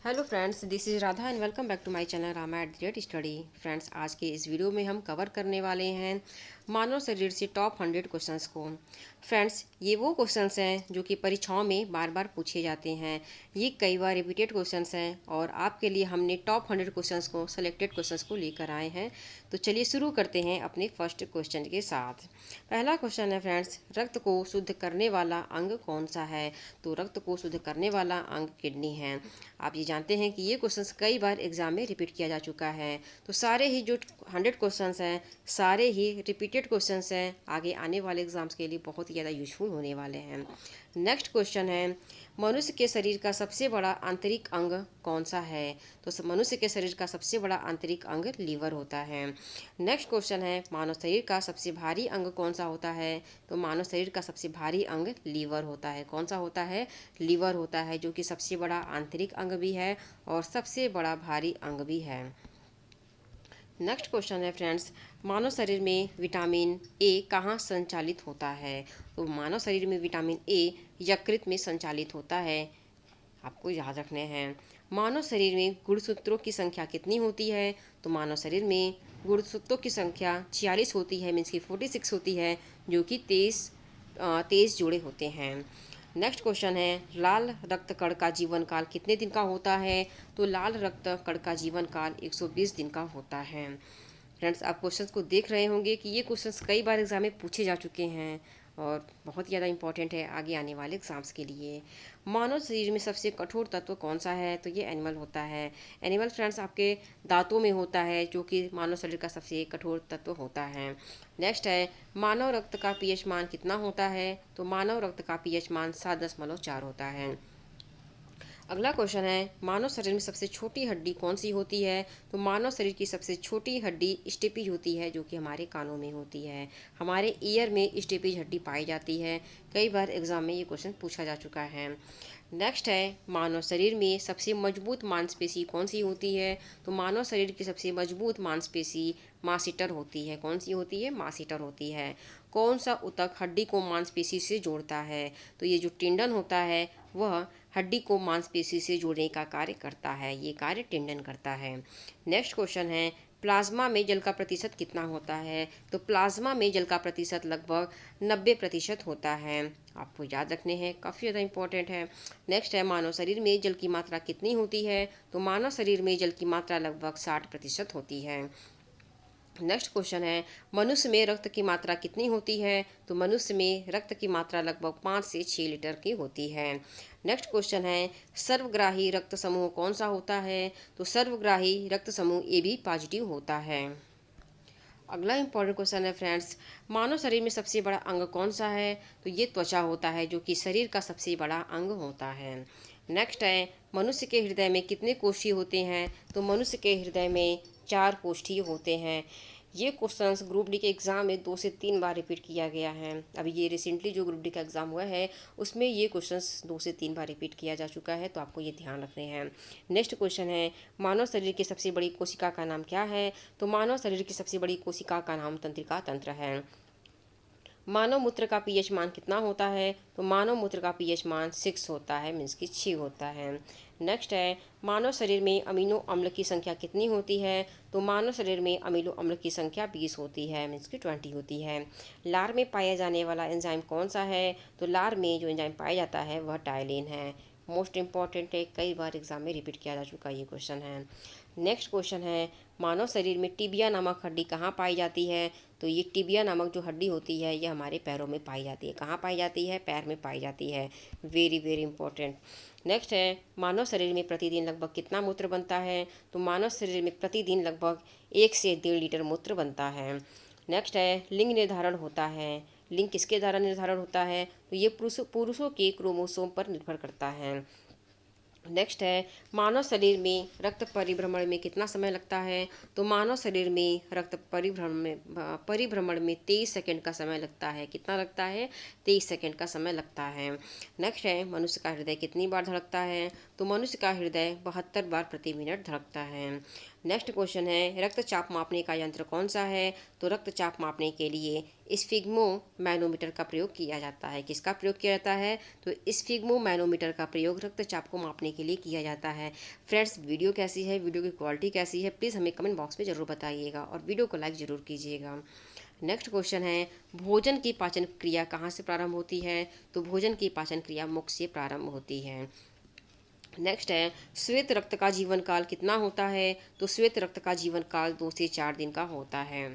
Hello friends, this is Radha and welcome back to my channel Rama at the rate study. Friends, आज के इस video में हम cover करने वाले हैं मानव शरीर से टॉप 100 क्वेश्चंस को। फ्रेंड्स, ये वो क्वेश्चंस हैं जो कि परीक्षाओं में बार बार पूछे जाते हैं। ये कई बार रिपीटेड क्वेश्चंस हैं और आपके लिए हमने टॉप 100 क्वेश्चंस को, सेलेक्टेड क्वेश्चंस को लेकर आए हैं। तो चलिए शुरू करते हैं अपने फर्स्ट क्वेश्चन के साथ। पहला क्वेश्चन है फ्रेंड्स, रक्त को शुद्ध करने वाला अंग कौन सा है? तो रक्त को शुद्ध करने वाला अंग किडनी है। आप ये जानते हैं कि ये क्वेश्चंस कई बार एग्जाम में रिपीट किया जा चुका है। तो सारे ही जो 100 क्वेश्चंस हैं, सारे ही रिपीटेड क्वेश्चंस हैं, आगे आने वाले एग्जाम्स के लिए बहुत ही ज़्यादा यूजफुल होने वाले हैं। नेक्स्ट क्वेश्चन है, मनुष्य के शरीर का सबसे बड़ा आंतरिक अंग कौन सा है? तो मनुष्य के शरीर का सबसे बड़ा आंतरिक अंग लीवर होता है। नेक्स्ट क्वेश्चन है, मानव शरीर का सबसे भारी अंग कौन सा होता है? तो मानव शरीर का सबसे भारी अंग लीवर होता है। कौन सा होता है? लीवर होता है, जो कि सबसे बड़ा आंतरिक अंग भी है और सबसे बड़ा भारी अंग भी है। नेक्स्ट क्वेश्चन है फ्रेंड्स, मानव शरीर में विटामिन ए कहाँ संचालित होता है? तो मानव शरीर में विटामिन ए यकृत में संचालित होता है। आपको याद रखने हैं। मानव शरीर में गुणसूत्रों की संख्या कितनी होती है? तो मानव शरीर में गुणसूत्रों की संख्या 46 होती है, मीन्स की 46 होती है, जो कि 23 जोड़े होते हैं। नेक्स्ट क्वेश्चन है, लाल रक्त कण का जीवन काल कितने दिन का होता है? तो लाल रक्त कण का जीवन काल 120 दिन का होता है। फ्रेंड्स, आप क्वेश्चंस को देख रहे होंगे कि ये क्वेश्चंस कई बार एग्जाम में पूछे जा चुके हैं और बहुत ज़्यादा इंपॉर्टेंट है आगे आने वाले एग्जाम्स के लिए। मानव शरीर में सबसे कठोर तत्व कौन सा है? तो ये एनिमल होता है। एनिमल फ्रेंड्स आपके दांतों में होता है, जो कि मानव शरीर का सबसे कठोर तत्व होता है। नेक्स्ट है, मानव रक्त का पीएच मान कितना होता है? तो मानव रक्त का पीएच मान 7.4 होता है। अगला क्वेश्चन है, मानव शरीर में सबसे छोटी हड्डी कौन सी होती है? तो मानव शरीर की सबसे छोटी हड्डी स्टेपीज होती है, जो कि हमारे कानों में होती है। हमारे ईयर में स्टेपीज हड्डी पाई जाती है। कई बार एग्जाम में ये क्वेश्चन पूछा जा चुका है। नेक्स्ट है, मानव शरीर में सबसे मजबूत मांसपेशी कौन सी होती है? तो मानव शरीर की सबसे मजबूत मांसपेशी मांसीटर होती है। कौन सी होती है? मांसीटर होती है। कौन सा ऊतक हड्डी को मांसपेशी से जोड़ता है? तो ये जो टेंडन होता है वह हड्डी को मांसपेशी से जोड़ने का कार्य करता है। ये कार्य टेंडन करता है। नेक्स्ट क्वेश्चन है, प्लाज्मा में जल का प्रतिशत कितना होता है? तो प्लाज्मा में जल का प्रतिशत लगभग 90% होता है। आपको याद रखने हैं, काफ़ी ज़्यादा इंपॉर्टेंट है। नेक्स्ट है, मानव शरीर में जल की मात्रा कितनी होती है? तो मानव शरीर में जल की मात्रा लगभग 60% होती है। नेक्स्ट क्वेश्चन है, मनुष्य में रक्त की मात्रा कितनी होती है? तो मनुष्य में रक्त की मात्रा लगभग 5 से 6 लीटर की होती है। नेक्स्ट क्वेश्चन है, सर्वग्राही रक्त समूह कौन सा होता है? तो सर्वग्राही रक्त समूह ए बी पॉजिटिव होता है। अगला इंपॉर्टेंट क्वेश्चन है फ्रेंड्स, मानव शरीर में सबसे बड़ा अंग कौन सा है? तो ये त्वचा होता है, जो कि शरीर का सबसे बड़ा अंग होता है। नेक्स्ट है, मनुष्य के हृदय में कितने कोशिकाएं होते हैं? तो मनुष्य के हृदय में 4 कोशिकाएं होते हैं। ये क्वेश्चंस ग्रुप डी के एग्ज़ाम में 2 से 3 बार रिपीट किया गया है। अभी ये रिसेंटली जो ग्रुप डी का एग्ज़ाम हुआ है उसमें ये क्वेश्चंस 2 से 3 बार रिपीट किया जा चुका है, तो आपको ये ध्यान रखने हैं। नेक्स्ट क्वेश्चन है, मानव शरीर की सबसे बड़ी कोशिका का नाम क्या है? तो मानव शरीर की सबसे बड़ी कोशिका का नाम तंत्रिका तंत्र है। मानव मूत्र का पीएच मान कितना होता है? तो मानव मूत्र का पीएच मान 6 होता है, मीन्स की 6 होता है। नेक्स्ट है, मानव शरीर में अमीनो अम्ल की संख्या कितनी होती है? तो मानव शरीर में अमीनो अम्ल की संख्या 20 होती है, मीन्स की 20 होती है। लार में पाया जाने वाला एंजाइम कौन सा है? तो लार में जो एंजाइम पाया जाता है वह टाइलिन है। मोस्ट इंपॉर्टेंट है, कई बार एग्जाम में रिपीट किया जा चुका ये क्वेश्चन है। नेक्स्ट क्वेश्चन है, मानव शरीर में टिबिया नामक हड्डी कहाँ पाई जाती है? तो ये टिबिया नामक जो हड्डी होती है ये हमारे पैरों में पाई जाती है। कहाँ पाई जाती है? पैर में पाई जाती है। Very very important. नेक्स्ट है, मानव शरीर में प्रतिदिन लगभग कितना मूत्र बनता है? तो मानव शरीर में प्रतिदिन लगभग 1 से 1.5 लीटर मूत्र बनता है। नेक्स्ट है, लिंग निर्धारण होता है। लिंग किसके द्वारा निर्धारण होता है? तो ये पुरुषों के क्रोमोसोम पर निर्भर करता है। नेक्स्ट है, मानव शरीर में रक्त परिभ्रमण में कितना समय लगता है? तो मानव शरीर में रक्त परिभ्रमण में 23 सेकंड का समय लगता है। कितना लगता है? 23 सेकंड का समय लगता है। नेक्स्ट है, मनुष्य का हृदय कितनी बार धड़कता है? तो मनुष्य का हृदय 72 बार प्रति मिनट धड़कता है। नेक्स्ट क्वेश्चन है, रक्तचाप मापने का यंत्र कौन सा है? तो रक्तचाप मापने के लिए स्फिग्मोमैनोमीटर का प्रयोग किया जाता है। किसका प्रयोग किया जाता है? तो स्फिग्मोमैनोमीटर का प्रयोग रक्तचाप को मापने के लिए किया जाता है। फ्रेंड्स, वीडियो कैसी है, वीडियो की क्वालिटी कैसी है, प्लीज़ हमें कमेंट बॉक्स में ज़रूर बताइएगा और वीडियो को लाइक ज़रूर कीजिएगा। नेक्स्ट क्वेश्चन है, भोजन की पाचन क्रिया कहाँ से प्रारंभ होती है? तो भोजन की पाचन क्रिया मुख से प्रारंभ होती है। नेक्स्ट है, श्वेत रक्त का जीवन काल कितना होता है? तो श्वेत रक्त का जीवन काल 2 से 4 दिन का होता है।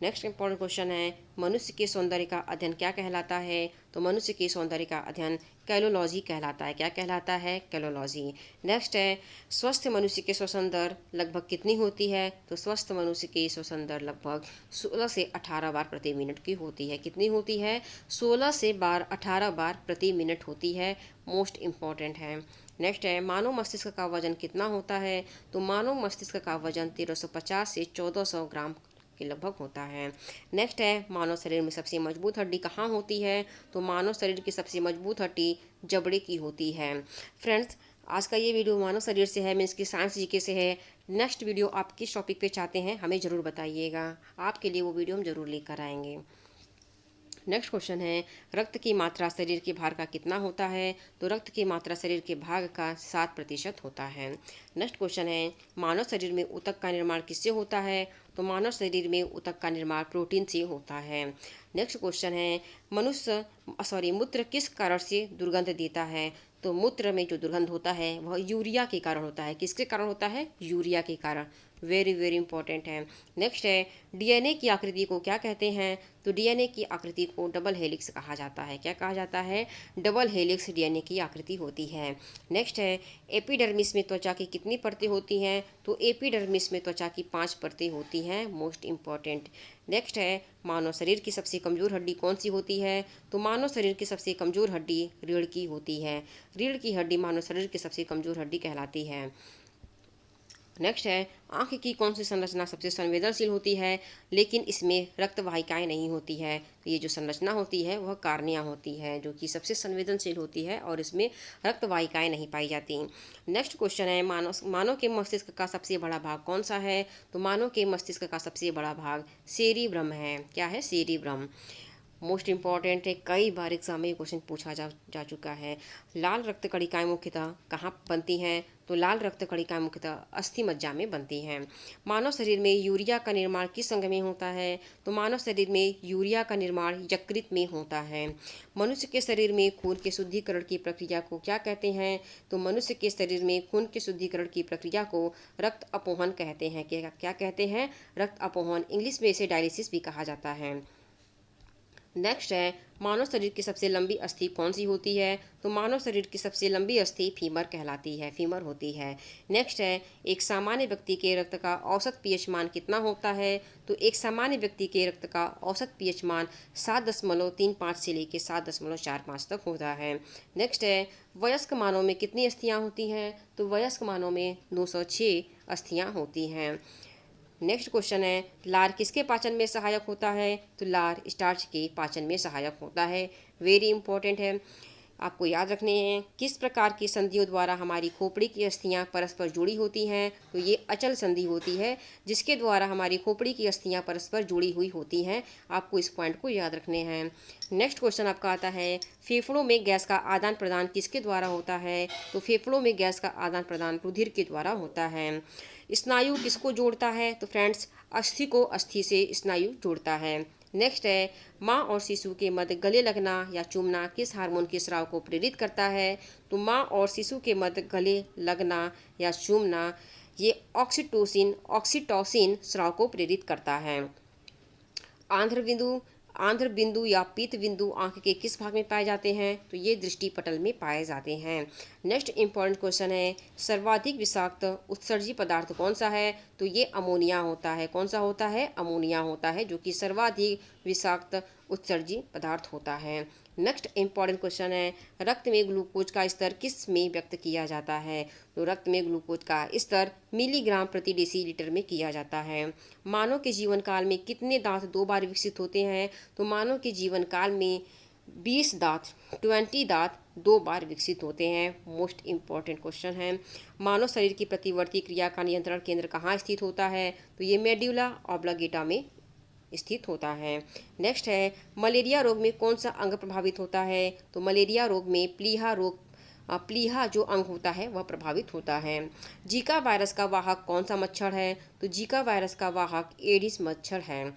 नेक्स्ट इंपॉर्टेंट क्वेश्चन है, मनुष्य के सौंदर्य का अध्ययन क्या कहलाता है? तो मनुष्य के सौंदर्य का अध्ययन कैलोलॉजी कहलाता है। क्या कहलाता है? कैलोलॉजी। नेक्स्ट है, स्वस्थ मनुष्य के श्वसन दर लगभग कितनी होती है? तो स्वस्थ मनुष्य की श्वसन दर लगभग 16 से 18 बार प्रति मिनट की होती है। कितनी होती है? 16 से 18 बार प्रति मिनट होती है। मोस्ट इम्पॉर्टेंट है। नेक्स्ट है, मानव मस्तिष्क का वजन कितना होता है? तो मानव मस्तिष्क का वजन 1350 से 1400 ग्राम के लगभग होता है। नेक्स्ट है, मानव शरीर में सबसे मजबूत हड्डी कहाँ होती है? तो मानव शरीर की सबसे मजबूत हड्डी जबड़े की होती है। फ्रेंड्स, आज का ये वीडियो मानव शरीर से है, मीन्स की साइंस जीके से है। नेक्स्ट वीडियो आप किस टॉपिक पे चाहते हैं हमें ज़रूर बताइएगा, आपके लिए वो वीडियो हम ज़रूर लेकर आएंगे। नेक्स्ट क्वेश्चन है, रक्त की मात्रा शरीर के भार का कितना होता है? तो रक्त की मात्रा शरीर के भाग का 7% होता है। नेक्स्ट क्वेश्चन है, मानव शरीर में ऊतक का निर्माण किससे होता है? तो मानव शरीर में ऊतक का निर्माण प्रोटीन से होता है। नेक्स्ट क्वेश्चन है, मूत्र किस कारण से दुर्गंध देता है? तो मूत्र में जो दुर्गंध होता है वह यूरिया के कारण होता है। किसके कारण होता है? यूरिया के कारण। वेरी वेरी इंपॉर्टेंट है। नेक्स्ट है, डीएनए की आकृति को क्या कहते हैं? तो डीएनए की आकृति को डबल हेलिक्स कहा जाता है। क्या कहा जाता है? डबल हेलिक्स डीएनए की आकृति होती है। नेक्स्ट है, एपिडर्मिस में त्वचा की कितनी परतें होती हैं? तो एपिडर्मिस में त्वचा की 5 परतें होती हैं। Most important. नेक्स्ट है, मानव शरीर की सबसे कमजोर हड्डी कौन सी होती है? तो मानव शरीर की सबसे कमजोर हड्डी रीढ़ की होती है। रीढ़ की हड्डी मानव शरीर की सबसे कमजोर हड्डी कहलाती है। नेक्स्ट है, आँख की कौन सी संरचना सबसे संवेदनशील होती है लेकिन इसमें रक्त वाहिकाएँ नहीं होती है? तो ये जो संरचना होती है वह कार्निया होती है, जो कि सबसे संवेदनशील होती है और इसमें रक्त वाहिकाएँ नहीं पाई जाती। नेक्स्ट क्वेश्चन है, मानव के मस्तिष्क का सबसे बड़ा भाग कौन सा है? तो मानव के मस्तिष्क का सबसे बड़ा भाग सेरिब्रम है। क्या है? सेरिब्रम। मोस्ट इम्पॉर्टेंट है, कई बार एग्जाम में ये क्वेश्चन पूछा जा चुका है। लाल रक्त कणिकाएं मुख्यतः कहाँ बनती हैं? तो लाल रक्त कणिकाएं मुख्यतः अस्थि मज्जा में बनती हैं। मानव शरीर में यूरिया का निर्माण किस अंग में होता है? तो मानव शरीर में यूरिया का निर्माण यकृत में होता है। मनुष्य के शरीर में खून के शुद्धिकरण की प्रक्रिया को क्या कहते हैं? तो मनुष्य के शरीर में खून के शुद्धिकरण की प्रक्रिया को रक्त अपोहन कहते हैं। क्या कहते हैं? रक्त अपोहन। इंग्लिश में इसे डायलिसिस भी कहा जाता है। नेक्स्ट है, मानव शरीर की सबसे लंबी अस्थि कौन सी होती है? तो मानव शरीर की सबसे लंबी अस्थि फीमर कहलाती है, फीमर होती है। नेक्स्ट है, एक सामान्य व्यक्ति के रक्त का औसत पीएच मान कितना होता है? तो एक सामान्य व्यक्ति के रक्त का औसत पीएच मान 7.35 से लेकर 7.45 तक होता है। नेक्स्ट है, वयस्क मानव में कितनी अस्थियाँ होती हैं? तो वयस्क मानव में 206 अस्थियाँ होती हैं। नेक्स्ट क्वेश्चन है, लार किसके पाचन में सहायक होता है? तो लार स्टार्च के पाचन में सहायक होता है। वेरी इंपॉर्टेंट है, आपको याद रखने हैं। किस प्रकार की संधियों द्वारा हमारी खोपड़ी की अस्थियां परस्पर जुड़ी होती हैं? तो ये अचल संधि होती है, जिसके द्वारा हमारी खोपड़ी की अस्थियां परस्पर जुड़ी हुई होती हैं। आपको इस पॉइंट को याद रखने हैं। नेक्स्ट क्वेश्चन आपका आता है, फेफड़ों में गैस का आदान प्रदान किसके द्वारा होता है? तो फेफड़ों में गैस का आदान प्रदान रुधिर के द्वारा होता है। स्नायु किसको जोड़ता है? तो फ्रेंड्स, अस्थि को अस्थि से स्नायु जोड़ता है। नेक्स्ट है, माँ और शिशु के मध्य गले लगना या चूमना किस हार्मोन के स्राव को प्रेरित करता है? तो माँ और शिशु के मध्य गले लगना या चूमना ये ऑक्सीटोसिन स्राव को प्रेरित करता है। आंध्र बिंदु या पीत बिंदु आंख के किस भाग में पाए जाते हैं? तो ये दृष्टि पटल में पाए जाते हैं। नेक्स्ट इंपॉर्टेंट क्वेश्चन है, सर्वाधिक विषाक्त उत्सर्जी पदार्थ कौन सा है? तो ये अमोनिया होता है। कौन सा होता है? अमोनिया होता है, जो कि सर्वाधिक विषाक्त उत्सर्जी पदार्थ होता है। नेक्स्ट इंपॉर्टेंट क्वेश्चन है, रक्त में ग्लूकोज का स्तर किस में व्यक्त किया जाता है? तो रक्त में ग्लूकोज का स्तर मिलीग्राम प्रति डेसीलीटर में किया जाता है। मानव के जीवन काल में कितने दांत 2 बार विकसित होते हैं? तो मानव के जीवन काल में 20 दांत 20 दांत 2 बार विकसित होते हैं। मोस्ट इम्पॉर्टेंट क्वेश्चन है, मानव शरीर की प्रतिवर्ती क्रिया का नियंत्रण केंद्र कहाँ स्थित होता है? तो ये मेड्यूला ऑब्लिगेटा में स्थित होता है। नेक्स्ट है, मलेरिया रोग में कौन सा अंग प्रभावित होता है? तो मलेरिया रोग में प्लीहा जो अंग होता है वह प्रभावित होता है। जीका वायरस का वाहक कौन सा मच्छर है? तो जीका वायरस का वाहक एडिस मच्छर है।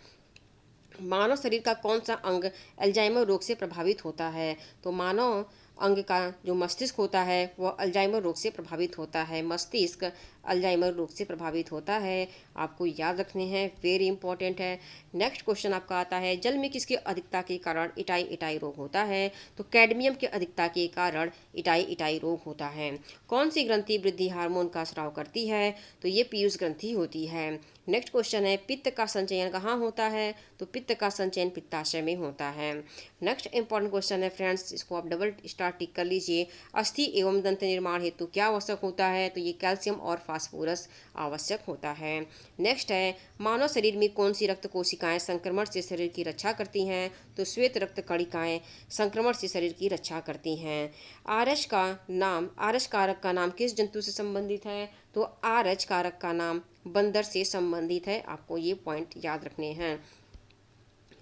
मानव शरीर का कौन सा अंग अल्जाइमर रोग से प्रभावित होता है? तो मानव अंग का जो मस्तिष्क होता है वह अल्जाइमर रोग से प्रभावित होता है। मस्तिष्क अल्जाइमर रोग से प्रभावित होता है। आपको याद रखने हैं, वेरी इंपॉर्टेंट है। नेक्स्ट क्वेश्चन आपका आता है, जल में किसकी अधिकता के कारण इटाई रोग होता है? तो कैडमियम की अधिकता के कारण इटाई रोग होता है। कौन सी ग्रंथि वृद्धि हार्मोन का स्राव करती है? तो ये पीयूष ग्रंथि होती है। नेक्स्ट क्वेश्चन है, पित्त का संचयन कहाँ होता है? तो पित्त का संचयन पित्ताशय में होता है। नेक्स्ट इंपॉर्टेंट क्वेश्चन है फ्रेंड्स, इसको आप डबल स्टार टिक कर लीजिए। अस्थि एवं दंत निर्माण हेतु क्या आवश्यक होता है? तो ये कैल्शियम और फास्फोरस आवश्यक होता है। नेक्स्ट है, मानव शरीर में कौन सी रक्त कोशिकाएं संक्रमण से शरीर की रक्षा करती हैं? तो श्वेत रक्त कणिकाएं संक्रमण से शरीर की रक्षा करती हैं। आरएच कारक का नाम किस जंतु से संबंधित है? तो आरएच कारक का नाम बंदर से संबंधित है। आपको ये पॉइंट याद रखने हैं।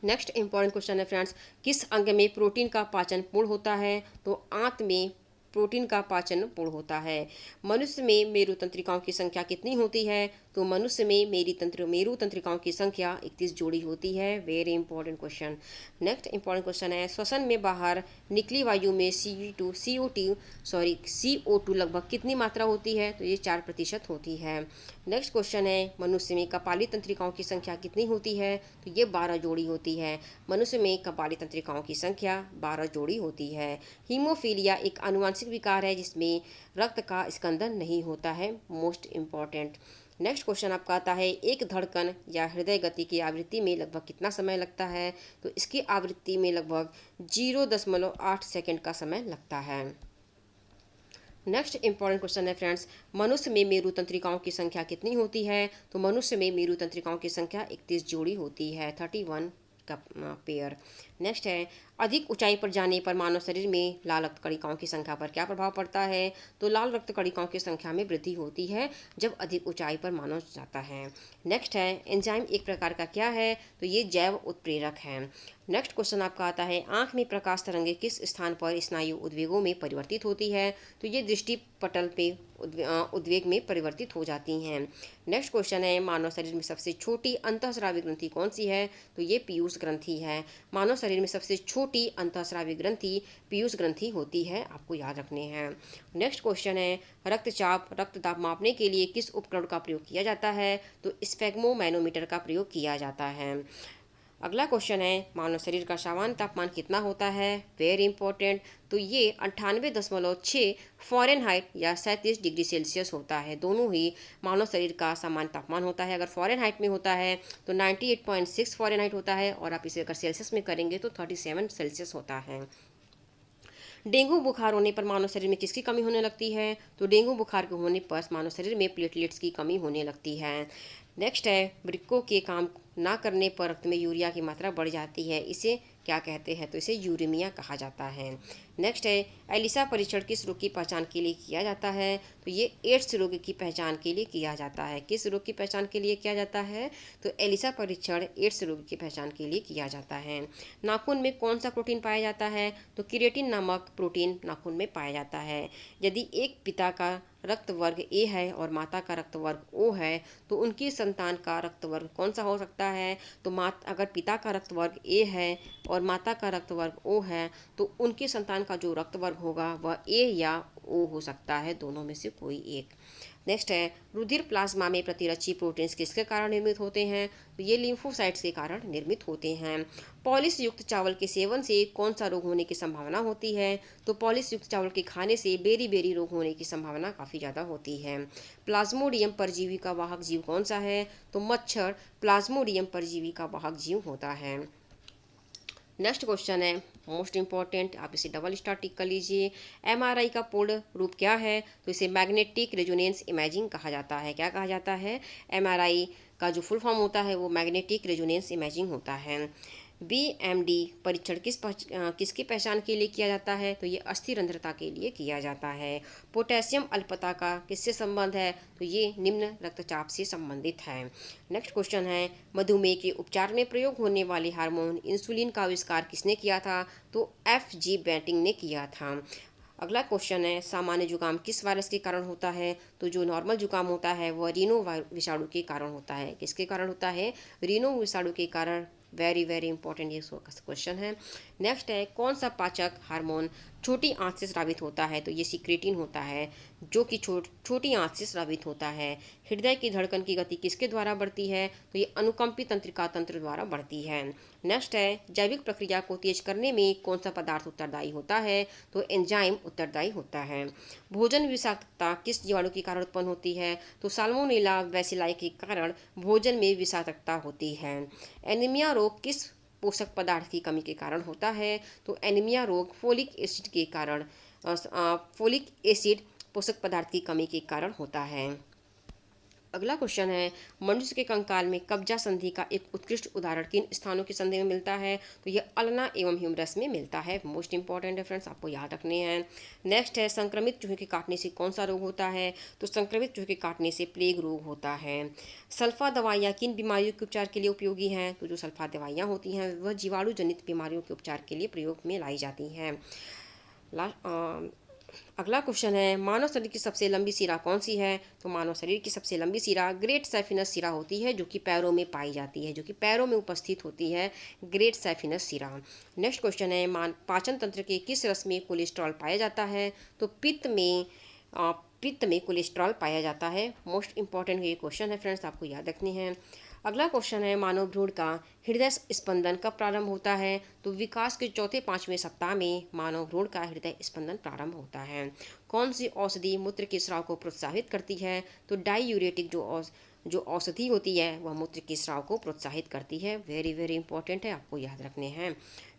नेक्स्ट इंपॉर्टेंट क्वेश्चन है फ्रेंड्स, किस अंग में प्रोटीन का पाचन पूर्ण होता है? तो आंत में प्रोटीन का पाचन पूर्ण होता है। मनुष्य में मेरु तंत्रिकाओं की संख्या कितनी होती है? तो मनुष्य में मेरु तंत्रिकाओं की संख्या 31 जोड़ी होती है। Very important question. Next important question है, श्वसन में बाहर निकली वायु में CO2 लगभग कितनी मात्रा होती है? तो ये 4% होती है। नेक्स्ट क्वेश्चन है, मनुष्य में कपाली तंत्रिकाओं की संख्या कितनी होती है? तो ये 12 जोड़ी होती है। मनुष्य में कपाली तंत्रिकाओं की संख्या 12 जोड़ी होती है। हीमोफीलिया एक आनुवांशिक विकार है जिसमें रक्त का स्कंदन नहीं होता है। Most important. नेक्स्ट क्वेश्चन आपका आता है, एक धड़कन या हृदय गति की आवृत्ति में लगभग कितना समय लगता है? तो इसकी आवृत्ति में लगभग 0.8 सेकंड का समय लगता है। नेक्स्ट इंपॉर्टेंट क्वेश्चन है फ्रेंड्स, मनुष्य में मेरु तंत्रिकाओं की संख्या कितनी होती है? तो मनुष्य में मेरु तंत्रिकाओं की संख्या 31 जोड़ी होती है, 31 का पेयर। नेक्स्ट है, अधिक ऊंचाई पर जाने पर मानव शरीर में लाल रक्त कणिकाओं की संख्या पर क्या प्रभाव पड़ता है? तो लाल रक्त कणिकाओं की संख्या में वृद्धि होती है जब अधिक ऊंचाई पर मानव जाता है। नेक्स्ट है, एंजाइम एक प्रकार का क्या है? तो ये जैव उत्प्रेरक है। नेक्स्ट क्वेश्चन आपका आता है, आंख में प्रकाश तरंगे किस स्थान पर स्नायु उद्वेगों में परिवर्तित होती है? तो ये दृष्टि पटल पे उद्वेग में परिवर्तित हो जाती हैं। नेक्स्ट क्वेश्चन है, मानव शरीर में सबसे छोटी अंतःस्रावी ग्रंथि कौन सी है? तो ये पीयूष ग्रंथि है। मानव शरीर में सबसे छोटी अंतःस्रावी ग्रंथि पीयूष ग्रंथि होती है। आपको याद रखने हैं। नेक्स्ट क्वेश्चन है, रक्त दाब मापने के लिए किस उपकरण का प्रयोग किया जाता है? तो स्फेग्मोमैनोमीटर का प्रयोग किया जाता है। अगला क्वेश्चन है, मानव शरीर का सामान्य तापमान कितना होता है? Very important. तो ये 98.6 फ़ारेनहाइट या 37 डिग्री सेल्सियस होता है। दोनों ही मानव शरीर का सामान्य तापमान होता है। अगर फ़ारेनहाइट में होता है तो 98.6 फ़ारेनहाइट होता है, और आप इसे अगर सेल्सियस में करेंगे तो 37 सेल्सियस होता है। डेंगू बुखार होने पर मानव शरीर में किसकी कमी होने लगती है? तो डेंगू बुखार के होने पर मानव शरीर में प्लेटलेट्स की कमी होने लगती है। नेक्स्ट है, वृक्कों के काम ना करने पर रक्त में यूरिया की मात्रा बढ़ जाती है, इसे क्या कहते हैं? तो इसे यूरेमिया कहा जाता है। नेक्स्ट है, एलिसा परीक्षण किस रोग की पहचान के लिए किया जाता है? तो ये एड्स रोग की पहचान के लिए किया जाता है। किस रोग की पहचान के लिए किया जाता है? तो एलिसा परीक्षण एड्स रोग की पहचान के लिए किया जाता है। नाखून में कौन सा प्रोटीन पाया जाता है? तो केराटिन नामक प्रोटीन नाखून में पाया जाता है। यदि एक पिता का रक्त वर्ग ए है और माता का रक्त वर्ग ओ है तो उनकी संतान का रक्त वर्ग कौन सा हो सकता है? तो अगर पिता का रक्त वर्ग ए है और माता का रक्त वर्ग ओ है तो उनकी संतान का जो रक्त वर्ग होगा वह ए या ओ हो सकता है, दोनों में से कोई एक। नेक्स्ट है, रुधिर प्लाज्मा में प्रतिरक्षी प्रोटीन्स किसके कारण निर्मित होते हैं? तो ये लिम्फोसाइट्स के कारण निर्मित होते हैं। पॉलिश युक्त चावल के सेवन से कौन सा रोग होने की संभावना होती है? तो पॉलिश युक्त चावल के खाने से बेरी रोग होने की संभावना काफ़ी ज़्यादा होती है। प्लाज्मोडियम परजीवी का वाहक जीव कौन सा है? तो मच्छर प्लाज्मोडियम परजीवी का वाहक जीव होता है। नेक्स्ट क्वेश्चन है मोस्ट इंपॉर्टेंट, आप इसे डबल स्टार टिक कर लीजिए। एमआरआई का पूर्ण रूप क्या है? तो इसे मैग्नेटिक रेजोनेंस इमेजिंग कहा जाता है। क्या कहा जाता है? एमआरआई का जो फुल फॉर्म होता है वो मैग्नेटिक रेजोनेंस इमेजिंग होता है। BMD परीक्षण किसकी पहचान के लिए किया जाता है? तो ये अस्थिरंध्रता के लिए किया जाता है। पोटेशियम अल्पता का किससे संबंध है? तो ये निम्न रक्तचाप से संबंधित है। नेक्स्ट क्वेश्चन है, मधुमेह के उपचार में प्रयोग होने वाले हार्मोन इंसुलिन का आविष्कार किसने किया था? तो FG बेंटिंग ने किया था। अगला क्वेश्चन है, सामान्य जुकाम किस वायरस के कारण होता है? तो जो नॉर्मल जुकाम होता है वह रीनो विषाणु के कारण होता है। किसके कारण होता है? रीनो विषाणु के कारण। वेरी वेरी इंपॉर्टेंट ये क्वेश्चन है। नेक्स्ट है, कौन सा पाचक हार्मोन छोटी आंत से स्रावित होता है? तो ये सिक्रेटिन होता है, जो कि छोटी आंत से स्रावित होता है। हृदय की धड़कन की गति किसके द्वारा बढ़ती है? तो ये अनुकंपी तंत्रिका तंत्र द्वारा बढ़ती है। नेक्स्ट है, जैविक प्रक्रिया को तेज करने में कौन सा पदार्थ उत्तरदायी होता है? तो एंजाइम उत्तरदायी होता है। भोजन विषाक्तता किस जीवाणु के कारण उत्पन्न होती है? तो साल्मोनेला बैसिलाई के कारण भोजन में विषाक्तता होती है। एनीमिया रोग किस पोषक पदार्थ की कमी के कारण होता है? तो एनीमिया रोग फोलिक एसिड के कारण फोलिक एसिड पोषक पदार्थ की कमी के कारण होता है। अगला क्वेश्चन है, मनुष्य के कंकाल में कब्जा संधि का एक उत्कृष्ट उदाहरण किन स्थानों की संधि में मिलता है? तो यह अल्ना एवं ह्यूमरस में मिलता है। मोस्ट इंपॉर्टेंट है फ्रेंड्स, आपको याद रखने हैं। नेक्स्ट है, संक्रमित चूहे के काटने से कौन सा रोग होता है? तो संक्रमित चूहे के काटने से प्लेग रोग होता है। सल्फा दवाइयाँ किन बीमारियों के उपचार के लिए उपयोगी हैं? तो जो सल्फा दवाइयाँ होती हैं वह जीवाणु जनित बीमारियों के उपचार के लिए प्रयोग में लाई जाती हैं। अगला क्वेश्चन है, मानव शरीर की सबसे लंबी सिरा कौन सी है? तो मानव शरीर की सबसे लंबी सिरा ग्रेट सैफिनस सिरा होती है, जो कि पैरों में पाई जाती है, जो कि पैरों में उपस्थित होती है, ग्रेट सैफिनस सिरा। नेक्स्ट क्वेश्चन है, पाचन तंत्र के किस रस में कोलेस्ट्रॉल पाया जाता है? तो पित्त में कोलेस्ट्रॉल पाया जाता है। मोस्ट इंपॉर्टेंट ये क्वेश्चन है फ्रेंड्स, आपको याद रखने हैं। अगला क्वेश्चन है, मानव भ्रूण का हृदय स्पंदन कब प्रारंभ होता है? तो विकास के चौथे पांचवें सप्ताह में मानव भ्रूण का हृदय स्पंदन प्रारंभ होता है। कौन सी औषधि मूत्र के स्राव को प्रोत्साहित करती है? तो डाईयूरेटिक जो औषधि होती है वह मूत्र के स्राव को प्रोत्साहित करती है। वेरी वेरी इंपॉर्टेंट है, आपको याद रखने हैं।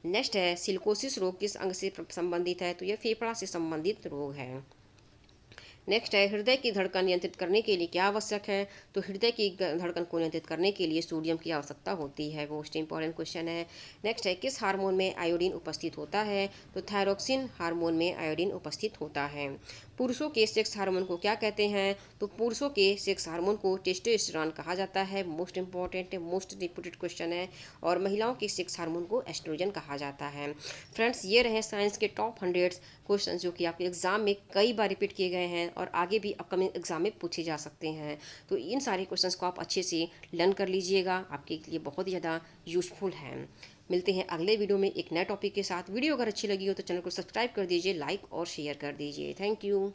नेक्स्ट है, सिलिकोसिस रोग किस अंग से संबंधित है? तो यह फेफड़ा से संबंधित रोग है। नेक्स्ट है, हृदय की धड़कन नियंत्रित करने के लिए क्या आवश्यक है? तो हृदय की धड़कन को नियंत्रित करने के लिए सोडियम की आवश्यकता होती है। मोस्ट इंपॉर्टेंट क्वेश्चन है। नेक्स्ट है, किस हार्मोन में आयोडीन उपस्थित होता है? तो थायरोक्सिन हार्मोन में आयोडीन उपस्थित होता है। पुरुषों के सेक्स हार्मोन को क्या कहते हैं? तो पुरुषों के सेक्स हार्मोन को टेस्टोस्टेरोन कहा जाता है। Most important, most repeated question है। और महिलाओं के सेक्स हार्मोन को एस्ट्रोजन कहा जाता है। फ्रेंड्स, ये रहे साइंस के टॉप 100 क्वेश्चन जो कि आपके एग्जाम में कई बार रिपीट किए गए हैं और आगे भी अपकमिंग एग्जाम में पूछे जा सकते हैं। तो इन सारे क्वेश्चंस को आप अच्छे से लर्न कर लीजिएगा, आपके लिए बहुत ही ज़्यादा यूजफुल है। मिलते हैं अगले वीडियो में एक नए टॉपिक के साथ। वीडियो अगर अच्छी लगी हो तो चैनल को सब्सक्राइब कर दीजिए, लाइक और शेयर कर दीजिए। Thank you.